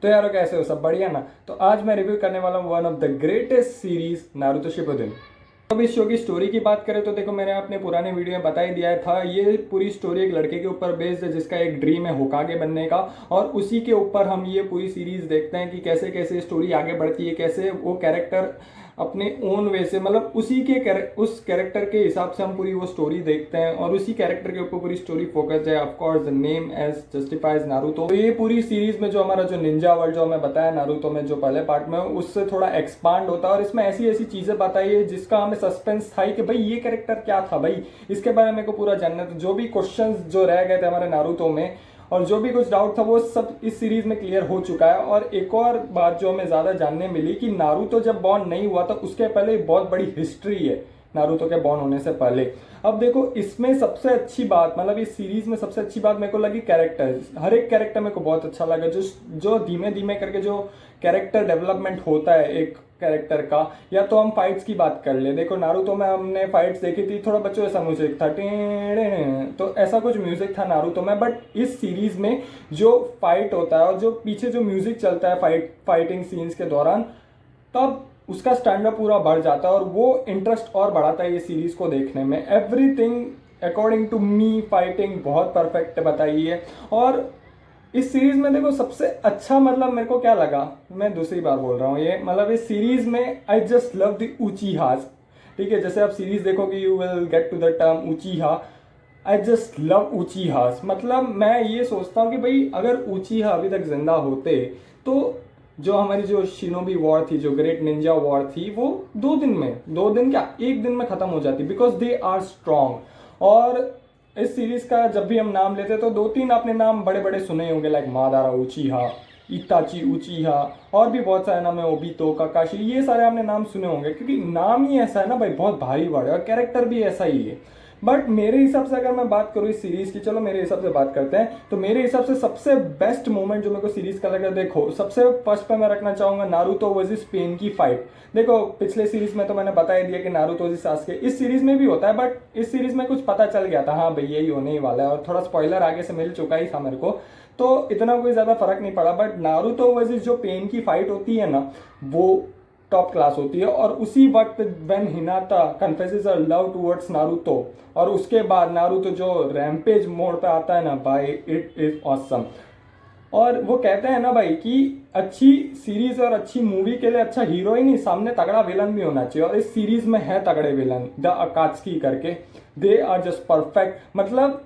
तो यारो कैसे हो, सब बढ़िया ना। तो आज मैं रिव्यू करने वाला हूँ one of the greatest series Naruto Shippuden. अब इस शो की स्टोरी की बात करें तो देखो, मैंने अपने पुराने वीडियो में बता ही दिया था। ये पूरी स्टोरी एक लड़के के ऊपर बेस्ड है जिसका एक ड्रीम है होकागे बनने का, और उसी के ऊपर हम ये पूरी सीरीज देखते हैं कि कैसे कैसे स्टोरी आगे बढ़ती है, कैसे वो कैरेक्टर अपने ओन वे से, मतलब उस कैरेक्टर के हिसाब से हम पूरी वो स्टोरी देखते हैं, और उसी कैरेक्टर के ऊपर पूरी स्टोरी फोकस्ड है। Of course the name as justifies Naruto. तो ये पूरी सीरीज में जो हमारा जो निंजा वर्ल्ड जो हमें बताया नारुतो में जो पहले पार्ट में, उससे थोड़ा एक्सपांड होता है, और इसमें ऐसी ऐसी चीजें बताई है जिसका हमें सस्पेंस था कि भाई ये कैरेक्टर क्या था, भाई इसके बारे में को पूरा जानना। तो जो भी क्वेश्चन जो रह गए थे हमारे नारुतो में, और जो भी कुछ डाउट था, वो सब इस सीरीज में क्लियर हो चुका है। और एक और बात जो हमें ज्यादा जानने मिली कि नारुतो जब बॉर्न नहीं हुआ था उसके पहले बहुत बड़ी हिस्ट्री है नारुतो के बॉर्न होने से पहले। अब देखो, इसमें सबसे अच्छी बात, मतलब इस सीरीज में सबसे अच्छी बात मेरे को लगी कैरेक्टर। हर एक कैरेक्टर मेरे को बहुत अच्छा लगा। जो धीमे धीमे करके जो कैरेक्टर डेवलपमेंट होता है एक कैरेक्टर का। या तो हम फाइट्स की बात कर ले, देखो नारुतो में हमने फाइट्स देखी थी, थोड़ा बच्चों जैसा म्यूजिक था, तो ऐसा कुछ म्यूजिक था नारुतो में। बट इस सीरीज में जो फाइट होता है और जो पीछे जो म्यूजिक चलता है फाइटिंग सीन्स के दौरान, तब उसका स्टैंडर्ड पूरा बढ़ जाता है और वो इंटरेस्ट और बढ़ाता है ये सीरीज को देखने में। Everything according to me, fighting बहुत परफेक्ट बताई है। और इस सीरीज में देखो सबसे अच्छा, मतलब मेरे को क्या लगा, मैं दूसरी बार बोल रहा हूँ ये, मतलब इस सीरीज में I just love the Uchihas. ठीक है, जैसे आप सीरीज देखोगे you will get to the term Uchiha. I just love Uchihas. मतलब मैं ये सोचता हूँ कि भाई अगर उचीहा अभी तक जिंदा होते तो जो हमारी जो शिनोबी वॉर थी, जो ग्रेट निंजा वॉर थी, वो 2 दिन क्या 1 दिन में खत्म हो जाती, बिकॉज दे आर स्ट्रॉन्ग। और इस सीरीज का जब भी हम नाम लेते तो 2-3 आपने नाम बड़े बड़े सुने होंगे, लाइक मादारा उचीहा, इताची उचीहा, और भी बहुत सारे नाम है, ओबितो, काकाशी, ये सारे आपने नाम सुने होंगे क्योंकि नाम ही ऐसा है ना भाई, बहुत भारी वर्ड है, और कैरेक्टर भी ऐसा ही है। बट मेरे हिसाब से अगर मैं बात करूँ इस सीरीज की, चलो मेरे हिसाब से बात करते हैं, तो मेरे हिसाब से सबसे बेस्ट मोमेंट जो मेरे को सीरीज का लगा, देखो सबसे फर्स्ट पे मैं रखना चाहूंगा नारुतो वर्सेस पेन की फाइट। देखो पिछले सीरीज में तो मैंने बता ही दिया कि नारुतो वर्सेस सास्के, इस सीरीज में भी होता है, बट इस सीरीज में कुछ पता चल गया था, हाँ भाई यही होने ही वाला है, और थोड़ा स्पॉइलर आगे से मिल चुका ही था मेरे को, तो इतना कोई ज्यादा फर्क नहीं पड़ा। बट नारुतो वर्सेस जो पेन की फाइट होती है ना, वो टॉप क्लास होती है। और उसी वक्त when हिनाता confesses her love towards Naruto, और उसके बाद नारुतो जो रैम्पेज मोड पे आता है ना भाई, इट इज ऑसम। और वो कहते हैं ना भाई कि अच्छी सीरीज और अच्छी मूवी के लिए अच्छा हीरो ही नहीं, सामने तगड़ा विलन भी होना चाहिए, और इस सीरीज में है तगड़े विलन, द अकात्सुकी करके। दे आर जस्ट परफेक्ट, मतलब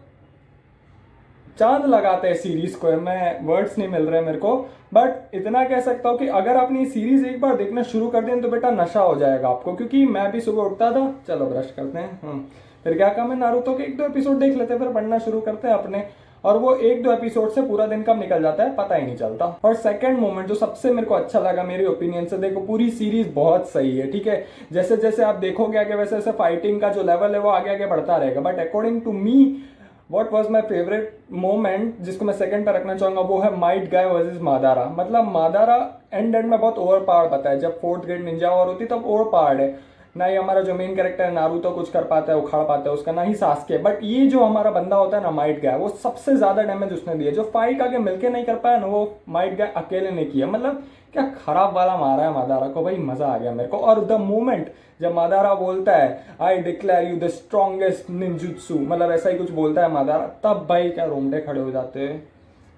चांद लगाते हैं सीरीज को, मैं वर्ड्स नहीं मिल रहे मेरे को। बट इतना कह सकता हूँ कि अगर आपने सीरीज एक बार देखना शुरू कर दें तो बेटा नशा हो जाएगा आपको, क्योंकि मैं भी सुबह उठता था, चलो ब्रश करते हैं, फिर क्या काम है, नारुतो के 1-2 एपिसोड देख लेते हैं, फिर पढ़ना शुरू करते हैं अपने, और वो 1-2 एपिसोड से पूरा दिन कब निकल जाता है पता ही नहीं चलता। और सेकंड मोमेंट जो सबसे मेरे को अच्छा लगा मेरे ओपिनियन से, देखो पूरी सीरीज बहुत सही है, ठीक है, जैसे जैसे आप देखोगे आगे वैसे वैसे फाइटिंग का जो लेवल है वो आगे आगे बढ़ता रहेगा। But according to me what was my favourite moment, जिसको मैं सेकंड पर रखना चाहूंगा, वो है माइट गाय वर्सेस मादारा। मतलब मादारा एंड में बहुत ओवर पावर्ड बताया, जब 4th ग्रेड निंजा वॉर होती तब ओवर पावर्ड है ना ही हमारा जो मेन कैरेक्टर है नारुतो कुछ कर पाता है, उखाड़ पाता है उसका, ना ही सास्के। बट ये जो हमारा बंदा होता है ना माइट गाय, वो सबसे ज्यादा डैमेज उसने दिया। जो फाइट आगे मिलके नहीं कर पाया ना, वो माइट गाय अकेले ने किया। मतलब क्या खराब वाला मारा है मादारा को, भाई मजा आ गया मेरे को। और द मोमेंट जब मादारा बोलता है I declare you the strongest ninjutsu, मतलब ऐसा ही कुछ बोलता है मादारा, तब भाई क्या रोंगटे खड़े हो जाते हैं।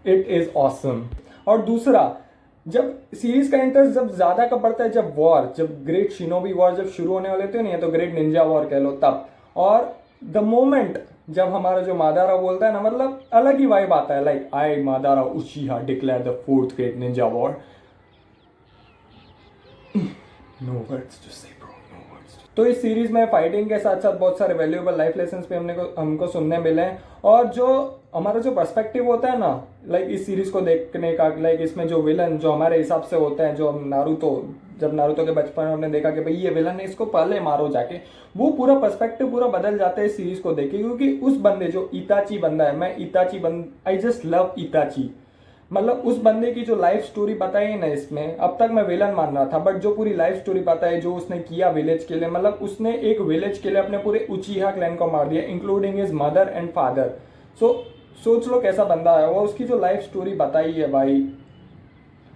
It is awesome. और दूसरा, जब सीरीज का इंटरेस्ट जब ज्यादा कब बढ़ता है, जब ग्रेट शिनोबी वॉर जब शुरू होने वाले थे, नहीं तो ग्रेट निंजा वॉर कह लो तब। और द मोमेंट जब हमारा जो मादारा बोलता है ना, मतलब अलग ही वाइब आता है, like I Madara Uchiha declare the 4th great ninja war. No words to say bro, no words. तो इस सीरीज में फाइटिंग के साथ साथ बहुत सारे वैल्यूएबल लाइफ लेसन्स भी हमको सुनने मिले हैं। और जो हमारा जो पर्सपेक्टिव होता है ना, लाइक इस सीरीज को देखने का, लाइक इसमें जो विलन जो हमारे हिसाब से होते हैं, जो जब नारुतो के बचपन में हमने देखा कि भाई ये विलन है, इसको पहले मारो जाके, वो पूरा पर्सपेक्टिव पूरा बदल जाता है इस सीरीज को देख के। क्योंकि उस बंदे जो इताची बंदा है, मैं इताची आई जस्ट लव इताची। मतलब उस बंदे की जो लाइफ स्टोरी बताई है ना इसमें, अब तक मैं विलन मान रहा था, बट जो पूरी लाइफ स्टोरी बताई जो उसने किया विलेज के लिए, मतलब उसने एक विलेज के लिए अपने पूरे उचीहा क्लैन को मार दिया, including his mother and father. So सोच लो कैसा बंदा है वो, उसकी जो लाइफ स्टोरी बताई है भाई।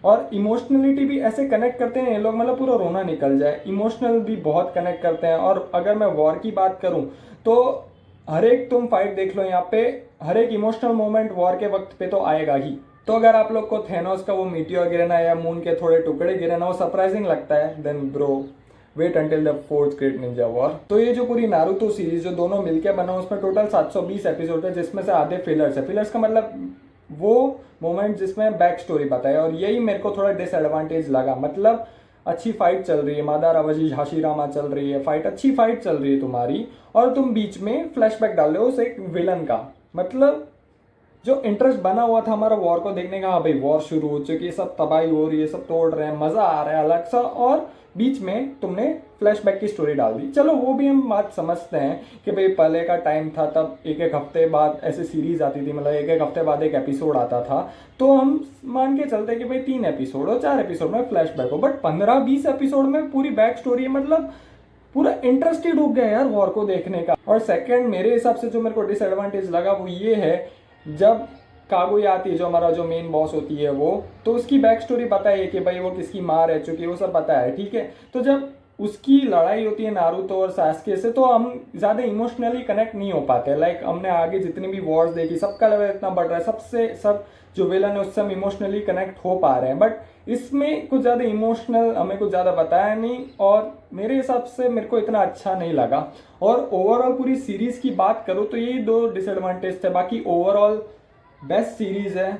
और इमोशनलिटी भी ऐसे कनेक्ट करते हैं ये लोग, मतलब पूरा रोना निकल जाए, इमोशनल भी बहुत कनेक्ट करते हैं। और अगर मैं वॉर की बात करूं तो हर एक तुम फाइट देख लो यहाँ पे, हर एक इमोशनल मोमेंट वॉर के वक्त पे तो आएगा ही। तो अगर आप लोग को थेनोस का वो मीटियोर गिरना या मून के थोड़े टुकड़े गिरना वो सरप्राइजिंग लगता है, then bro wait until the fourth great ninja war. तो ये जो पूरी नारुतो सीरीज जो दोनों मिलकर बना उसमें टोटल 720 एपिसोड है, जिसमें से आधे फिलर्स है। फिलर्स का मतलब वो मोमेंट जिसमें बैक स्टोरी बताया, और यही मेरे को थोड़ा डिसएडवांटेज लगा। मतलब अच्छी फाइट चल रही है, मादार अवजी हाशिरामा चल रही है, फाइट अच्छी फाइट चल रही है तुम्हारी, और तुम बीच में फ्लैशबैक डाल रहे हो उस एक विलन का। मतलब जो इंटरेस्ट बना हुआ था हमारा वॉर को देखने का, हाँ भाई वॉर शुरू हो चुकी है, सब तबाही हो रही है, सब तोड़ रहे हैं, मजा आ रहा है अलग सा, और बीच में तुमने फ्लैशबैक की स्टोरी डाल दी। चलो वो भी हम बात समझते हैं कि भाई पहले का टाइम था, तब एक एक हफ्ते बाद ऐसे सीरीज आती थी, मतलब एक एक हफ्ते बाद एक एपिसोड आता था, तो हम मान के चलते कि भाई 3 एपिसोड हो, 4 एपिसोड में फ्लैशबैक हो। बट 15-20 एपिसोड में पूरी बैक स्टोरी है, मतलब पूरा इंटरेस्ट ही डूब गया यार वॉर को देखने का। और सेकंड मेरे हिसाब से जो मेरे को डिसएडवांटेज लगा वो ये है, जब कागुया आती है जो हमारा जो मेन बॉस होती है वो, तो उसकी बैक स्टोरी पता है कि भाई वो किसकी माँ रह चुकी है, वो सब पता है, ठीक है। तो जब उसकी लड़ाई होती है नारुतो और सास्के से, तो हम ज़्यादा इमोशनली कनेक्ट नहीं हो पाते। लाइक हमने आगे जितनी भी वॉर्स देखी सबका लेवल इतना बढ़ रहा है, सबसे सब जो विलन है उससे हम इमोशनली कनेक्ट हो पा रहे हैं। बट इसमें कुछ ज़्यादा इमोशनल हमें कुछ ज़्यादा बताया नहीं, और मेरे हिसाब से मेरे को इतना अच्छा नहीं लगा। और ओवरऑल पूरी सीरीज़ की बात करूँ तो यही 2 डिसएडवांटेज थे, बाकी ओवरऑल बेस्ट सीरीज़ है,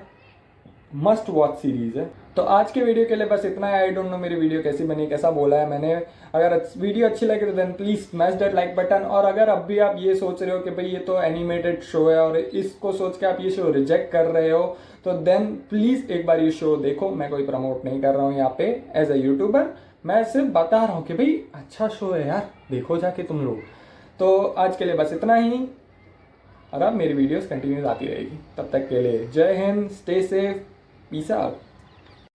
मस्ट वॉच सीरीज़ है। तो आज के वीडियो के लिए बस इतना है। आई डोंट नो मेरी वीडियो कैसी बनी, कैसा बोला है मैंने। अगर वीडियो अच्छी लगे तो then please smash that like button. और अगर अब भी आप ये सोच रहे हो कि भाई ये तो एनिमेटेड शो है और इसको सोच के आप ये शो रिजेक्ट कर रहे हो, तो देन प्लीज़ एक बार ये शो देखो। मैं कोई प्रमोट नहीं कर रहा हूँ यहाँ पे एज अ यूट्यूबर, मैं सिर्फ बता रहा हूँ कि भाई अच्छा शो है यार, देखो जाके तुम लोग। तो आज के लिए बस इतना ही, और अब मेरी वीडियोस कंटिन्यूस आती रहेगी। तब तक के लिए जय Hind, stay safe, peace out.